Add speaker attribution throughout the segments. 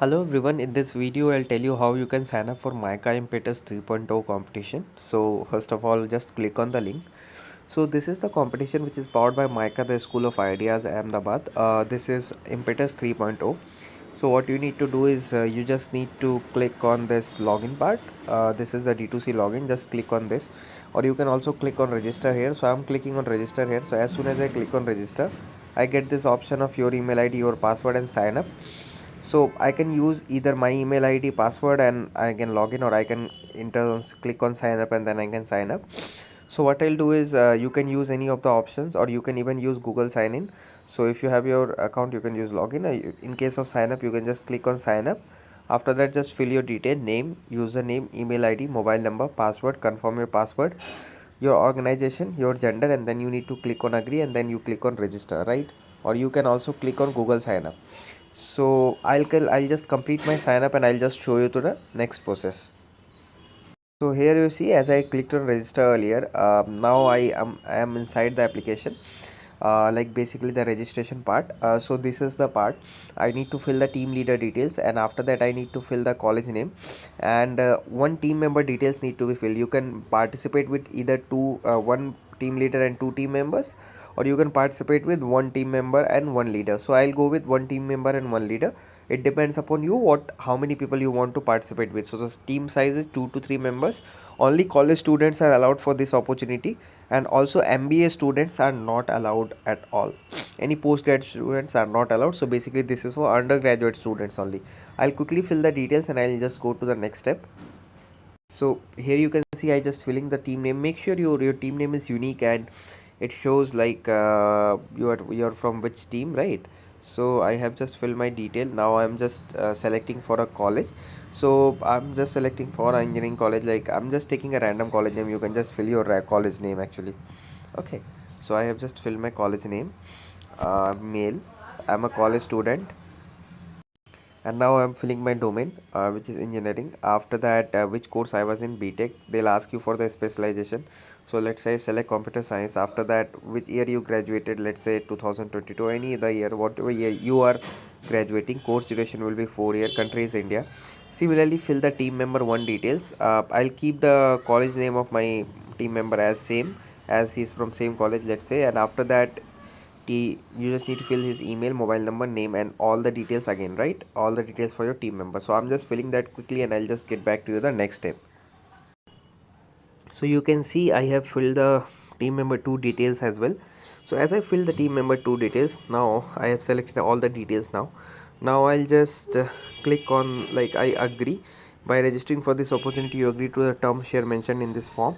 Speaker 1: Hello everyone, in this video I'll tell you how you can sign up for Mica Impetus 3.0 competition. So first of all, just click on the link. So this is the competition which is powered by Mica, the School of Ideas, Ahmedabad. This is Impetus 3.0. So what you need to do is you just need to click on this login part. This is the D2C login, just click on this, or you can also click on register here. So I'm clicking on register here. So as soon as I click on register, I get this option of your email ID, your password and sign up. So I can use either my email ID password and I can log in, or I can click on sign up and then I can sign up. So what I'll do is you can use any of the options, or you can even use Google sign in. So if you have your account, you can use login. In case of sign up, you can just click on sign up. After that, just fill your detail: name, username, email ID, mobile number, password, confirm your password, your organization, your gender, and then you need to click on agree, and then you click on register, right? Or you can also click on Google sign up. So I'll just complete my sign up and I'll just show you to the next process. So here you see, as I clicked on register earlier, now I am inside the application, like basically the registration part. So this is the part I need to fill the team leader details, and after that I need to fill the college name, and one team member details need to be filled. You can participate with either one team leader and two team members, or you can participate with one team member and one leader. So I'll go with one team member and one leader. It depends upon you how many people you want to participate with. So the team size is 2 to 3 members. Only college students are allowed for this opportunity, and also MBA students are not allowed at all. Any postgrad students are not allowed. So basically this is for undergraduate students only. I'll quickly fill the details and I'll just go to the next step. So here you can see I just filling the team name. Make sure your team name is unique and it shows like you're from which team, right? So I have just filled my detail. Now I'm just selecting for a college. So I'm just selecting for engineering college. Like I'm just taking a random college name. You can just fill your college name actually. Okay, so I have just filled my college name. Male. I'm a college student, and now I'm filling my domain, which is engineering. After that, which course I was in BTech. They'll ask you for the specialization. So let's say select computer science. After that, which year you graduated, let's say 2022, any other year, whatever year you are graduating. Course duration will be 4 year. Country is India. Similarly, fill the team member one details. I'll keep the college name of my team member as same, as he's from same college, let's say. And after that, you just need to fill his email, mobile number, name, and all the details again, right? All the details for your team member. So I'm just filling that quickly and I'll just get back to you the next step. So you can see I have filled the team member 2 details as well. So as I filled the team member 2 details, now I have selected all the details. Now I'll just click on like I agree. By registering for this opportunity, you agree to the term share mentioned in this form.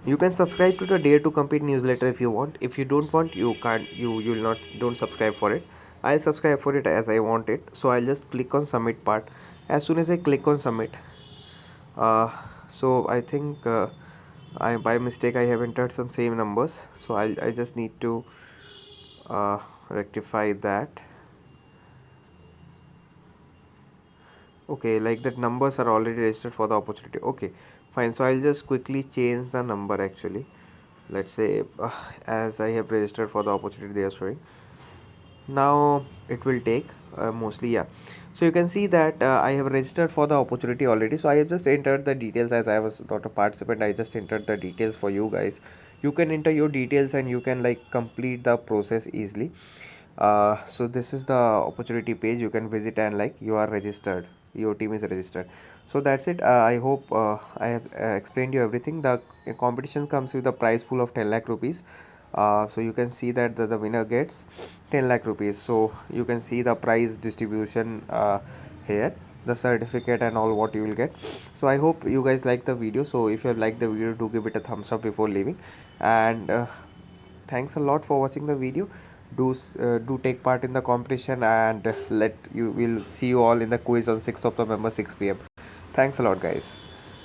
Speaker 1: You can subscribe to the Dare to Compete newsletter if you want. If you don't want, you can't. You'll not don't subscribe for it. I'll subscribe for it as I want it. So I'll just click on submit part. As soon as I click on submit, uh, so I think I by mistake I have entered some same numbers. So I just need to uh, rectify that. Okay, like that numbers are already registered for the opportunity. Okay, fine. So I'll just quickly change the number actually. Let's say as I have registered for the opportunity they are showing. Now it will take mostly, yeah. So you can see that I have registered for the opportunity already. So I have just entered the details. As I was not a participant, I just entered the details for you guys. You can enter your details and you can like complete the process easily. So this is the opportunity page. You can visit and like you are registered, your team is registered. So that's it. I hope I have explained you everything. The competition comes with a prize pool of 10 lakh rupees. So you can see that the winner gets 10 lakh rupees. So you can see the prize distribution here, the certificate and all what you will get. So I hope you guys like the video. So if you have liked the video, do give it a thumbs up before leaving. And thanks a lot for watching the video. Do take part in the competition, and let you will see you all in the quiz on 6th of November 6 p.m. Thanks a lot, guys.